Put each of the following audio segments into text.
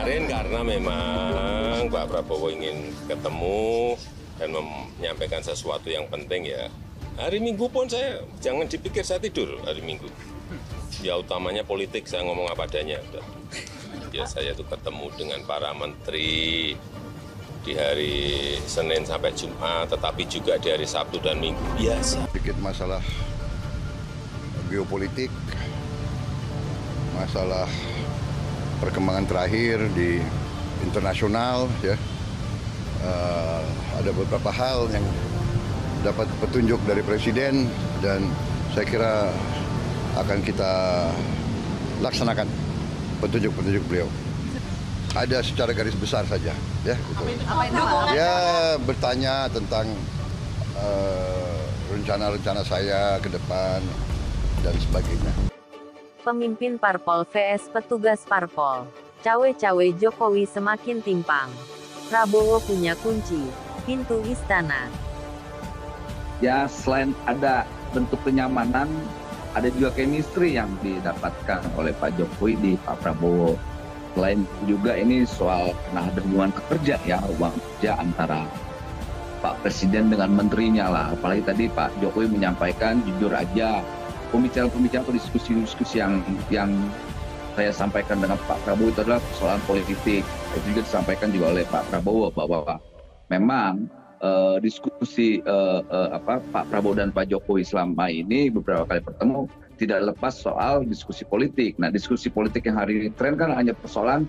kemarin karena memang Pak Prabowo ingin ketemu dan menyampaikan sesuatu yang penting ya. Hari Minggu pun saya, jangan dipikir saya tidur hari Minggu. Ya utamanya politik, saya ngomong apa adanya. Ya saya tuh ketemu dengan para menteri di hari Senin sampai Jumat, tetapi juga di hari Sabtu dan Minggu biasa. Sedikit masalah geopolitik, masalah perkembangan terakhir di internasional, ya. Ada beberapa hal yang dapat petunjuk dari Presiden dan saya kira akan kita laksanakan petunjuk-petunjuk beliau. Ada secara garis besar saja, ya. Gitu. Ya bertanya tentang rencana-rencana saya ke depan dan sebagainya. Pemimpin parpol vs petugas parpol. Cawe-cawe Jokowi semakin timpang. Prabowo punya kunci pintu istana. Ya selain ada bentuk kenyamanan, ada juga chemistry yang didapatkan oleh Pak Jokowi di Pak Prabowo. Selain juga ini soal ada hubungan kerja ya, hubungan kerja antara Pak Presiden dengan menterinya lah. Apalagi tadi Pak Jokowi menyampaikan jujur aja, pembicaraan-pembicaraan atau diskusi-diskusi yang saya sampaikan dengan Pak Prabowo itu adalah persoalan politik. Itu juga disampaikan juga oleh Pak Prabowo bahwa memang diskusi Pak Prabowo dan Pak Jokowi selama ini beberapa kali bertemu tidak lepas soal diskusi politik. Nah, diskusi politik yang hari ini tren kan hanya persoalan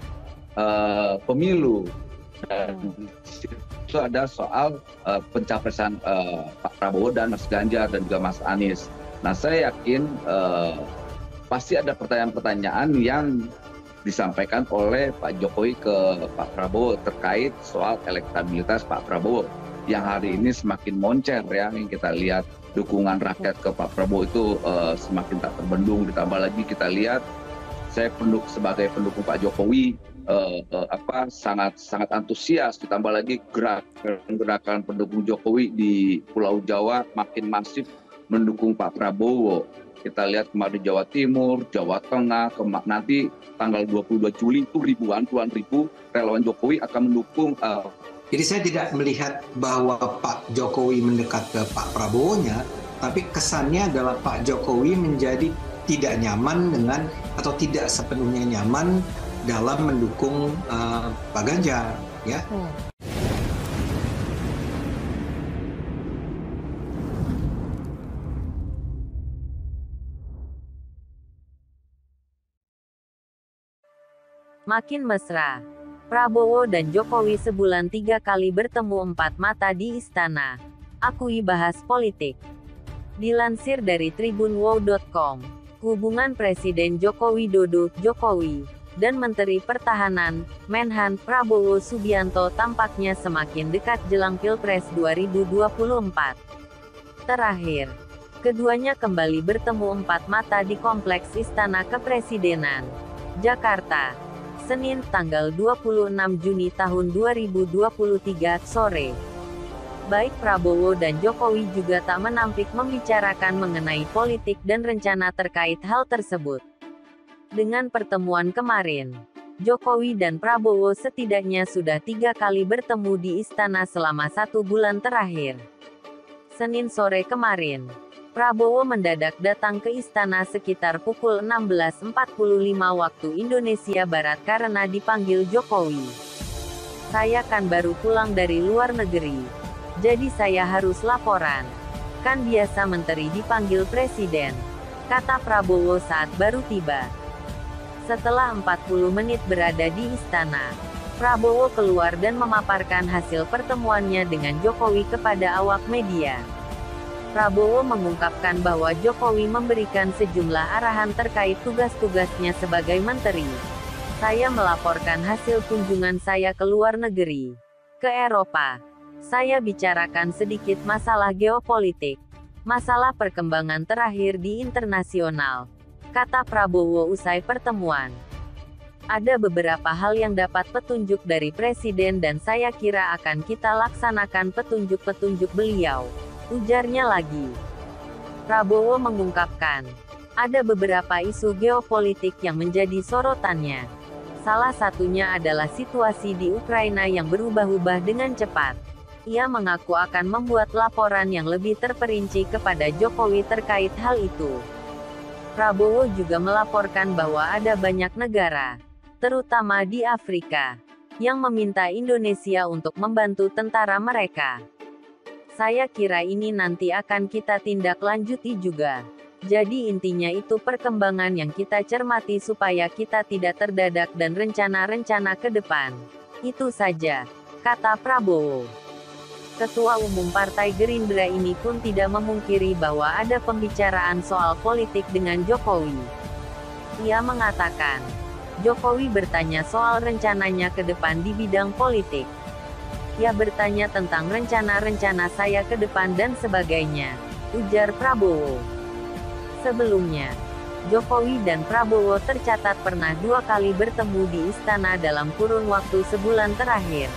pemilu. Dan itu ada soal pencapresan Pak Prabowo dan Mas Ganjar dan juga Mas Anies. Nah, saya yakin pasti ada pertanyaan-pertanyaan yang disampaikan oleh Pak Jokowi ke Pak Prabowo terkait soal elektabilitas Pak Prabowo yang hari ini semakin moncer ya, yang kita lihat dukungan rakyat ke Pak Prabowo itu semakin tak terbendung. Ditambah lagi kita lihat saya sebagai pendukung Pak Jokowi sangat antusias. Ditambah lagi gerakan pendukung Jokowi di Pulau Jawa makin masif mendukung Pak Prabowo. Kita lihat kemarin di Jawa Timur, Jawa Tengah, nanti tanggal 22 Juli itu puluhan ribu relawan Jokowi akan mendukung. Jadi saya tidak melihat bahwa Pak Jokowi mendekat ke Pak Prabowo-nya, tapi kesannya adalah Pak Jokowi menjadi tidak nyaman dengan atau tidak sepenuhnya nyaman dalam mendukung Pak Ganjar, ya. Makin mesra. Prabowo dan Jokowi sebulan 3 kali bertemu 4 mata di istana. Akui bahas politik. Dilansir dari tribunwow.com, hubungan Presiden Joko Widodo, Jokowi, dan Menteri Pertahanan, Menhan, Prabowo Subianto tampaknya semakin dekat jelang Pilpres 2024. Terakhir, keduanya kembali bertemu 4 mata di Kompleks Istana Kepresidenan, Jakarta, Senin tanggal 26 Juni tahun 2023 sore. Baik Prabowo dan Jokowi juga tak menampik membicarakan mengenai politik dan rencana terkait hal tersebut. Dengan pertemuan kemarin, Jokowi dan Prabowo setidaknya sudah 3 kali bertemu di istana selama 1 bulan terakhir. Senin sore kemarin, Prabowo mendadak datang ke istana sekitar pukul 16.45 waktu Indonesia Barat karena dipanggil Jokowi. Saya kan baru pulang dari luar negeri, jadi saya harus laporan. Kan biasa menteri dipanggil presiden, kata Prabowo saat baru tiba. Setelah 40 menit berada di istana, Prabowo keluar dan memaparkan hasil pertemuannya dengan Jokowi kepada awak media. Prabowo mengungkapkan bahwa Jokowi memberikan sejumlah arahan terkait tugas-tugasnya sebagai menteri. Saya melaporkan hasil kunjungan saya ke luar negeri, ke Eropa. Saya bicarakan sedikit masalah geopolitik, masalah perkembangan terakhir di internasional, kata Prabowo usai pertemuan. Ada beberapa hal yang dapat petunjuk dari Presiden dan saya kira akan kita laksanakan petunjuk-petunjuk beliau, ujarnya lagi. Prabowo mengungkapkan, ada beberapa isu geopolitik yang menjadi sorotannya. Salah satunya adalah situasi di Ukraina yang berubah-ubah dengan cepat. Ia mengaku akan membuat laporan yang lebih terperinci kepada Jokowi terkait hal itu. Prabowo juga melaporkan bahwa ada banyak negara, terutama di Afrika, yang meminta Indonesia untuk membantu tentara mereka. Saya kira ini nanti akan kita tindak lanjuti juga. Jadi intinya itu perkembangan yang kita cermati supaya kita tidak terdadak dan rencana-rencana ke depan. Itu saja, kata Prabowo. Ketua Umum Partai Gerindra ini pun tidak memungkiri bahwa ada pembicaraan soal politik dengan Jokowi. Ia mengatakan, Jokowi bertanya soal rencananya ke depan di bidang politik. Ia bertanya tentang rencana-rencana saya ke depan dan sebagainya, ujar Prabowo. Sebelumnya, Jokowi dan Prabowo tercatat pernah 2 kali bertemu di istana dalam kurun waktu sebulan terakhir.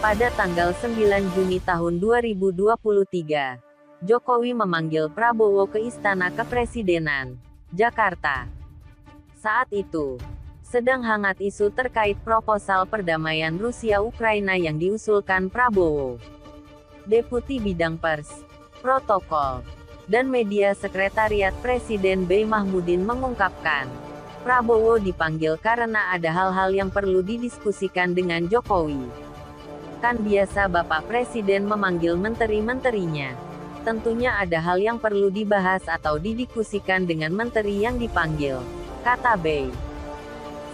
Pada tanggal 9 Juni tahun 2023, Jokowi memanggil Prabowo ke Istana Kepresidenan, Jakarta. Saat itu, sedang hangat isu terkait proposal perdamaian Rusia-Ukraina yang diusulkan Prabowo. Deputi Bidang Pers, Protokol, dan Media Sekretariat Presiden B. Mahmudin mengungkapkan, Prabowo dipanggil karena ada hal-hal yang perlu didiskusikan dengan Jokowi. Kan biasa Bapak Presiden memanggil menteri-menterinya. Tentunya ada hal yang perlu dibahas atau didiskusikan dengan menteri yang dipanggil, kata B.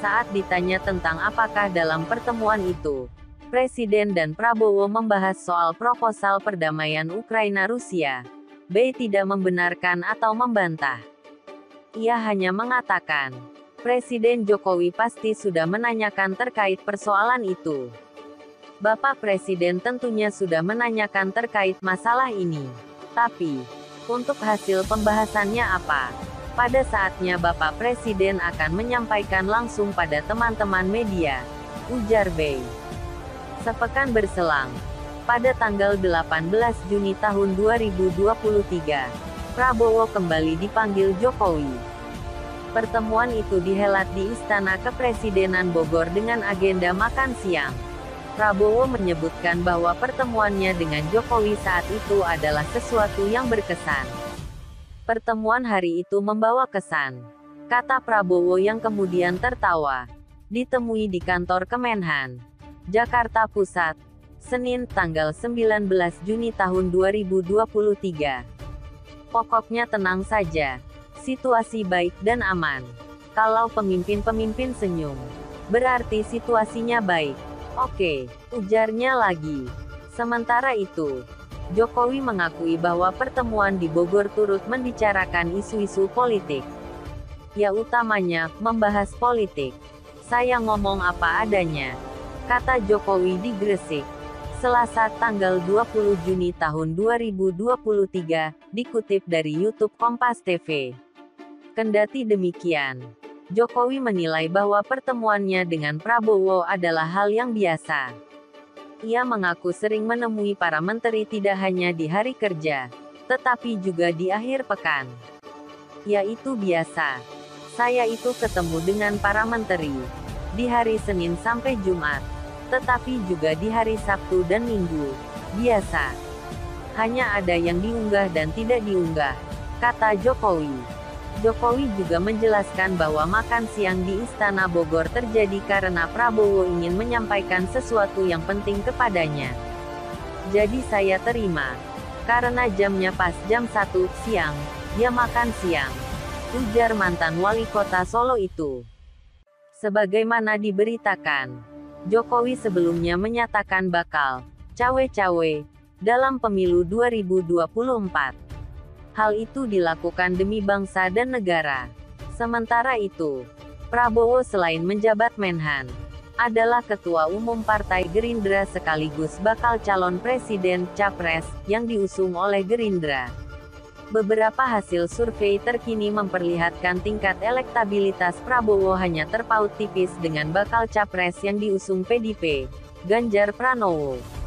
Saat ditanya tentang apakah dalam pertemuan itu, Presiden dan Prabowo membahas soal proposal perdamaian Ukraina-Rusia, B tidak membenarkan atau membantah. Ia hanya mengatakan, Presiden Jokowi pasti sudah menanyakan terkait persoalan itu. Bapak Presiden tentunya sudah menanyakan terkait masalah ini. Tapi, untuk hasil pembahasannya apa? Pada saatnya Bapak Presiden akan menyampaikan langsung pada teman-teman media, ujar B. Sepekan berselang, pada tanggal 18 Juni tahun 2023, Prabowo kembali dipanggil Jokowi. Pertemuan itu dihelat di Istana Kepresidenan Bogor dengan agenda makan siang. Prabowo menyebutkan bahwa pertemuannya dengan Jokowi saat itu adalah sesuatu yang berkesan. Pertemuan hari itu membawa kesan, kata Prabowo yang kemudian tertawa. Ditemui di kantor Kemenhan, Jakarta Pusat, Senin tanggal 19 Juni tahun 2023. Pokoknya tenang saja, situasi baik dan aman. Kalau pemimpin-pemimpin senyum, berarti situasinya baik. Oke, ujarnya lagi. Sementara itu, Jokowi mengakui bahwa pertemuan di Bogor turut membicarakan isu-isu politik. Ya utamanya, membahas politik. Saya ngomong apa adanya, kata Jokowi di Gresik, Selasa tanggal 20 Juni tahun 2023, dikutip dari YouTube Kompas TV. Kendati demikian, Jokowi menilai bahwa pertemuannya dengan Prabowo adalah hal yang biasa. Ia mengaku sering menemui para menteri tidak hanya di hari kerja, tetapi juga di akhir pekan. Ya itu biasa. Saya itu ketemu dengan para menteri di hari Senin sampai Jumat, tetapi juga di hari Sabtu dan Minggu. Biasa. Hanya ada yang diunggah dan tidak diunggah, kata Jokowi. Jokowi juga menjelaskan bahwa makan siang di Istana Bogor terjadi karena Prabowo ingin menyampaikan sesuatu yang penting kepadanya. Jadi saya terima. Karena jamnya pas jam 1 siang, dia makan siang, ujar mantan wali kota Solo itu. Sebagaimana diberitakan, Jokowi sebelumnya menyatakan bakal cawe-cawe dalam pemilu 2024. Hal itu dilakukan demi bangsa dan negara. Sementara itu, Prabowo selain menjabat Menhan, adalah Ketua Umum Partai Gerindra sekaligus bakal calon Presiden Capres yang diusung oleh Gerindra. Beberapa hasil survei terkini memperlihatkan tingkat elektabilitas Prabowo hanya terpaut tipis dengan bakal Capres yang diusung PDIP, Ganjar Pranowo.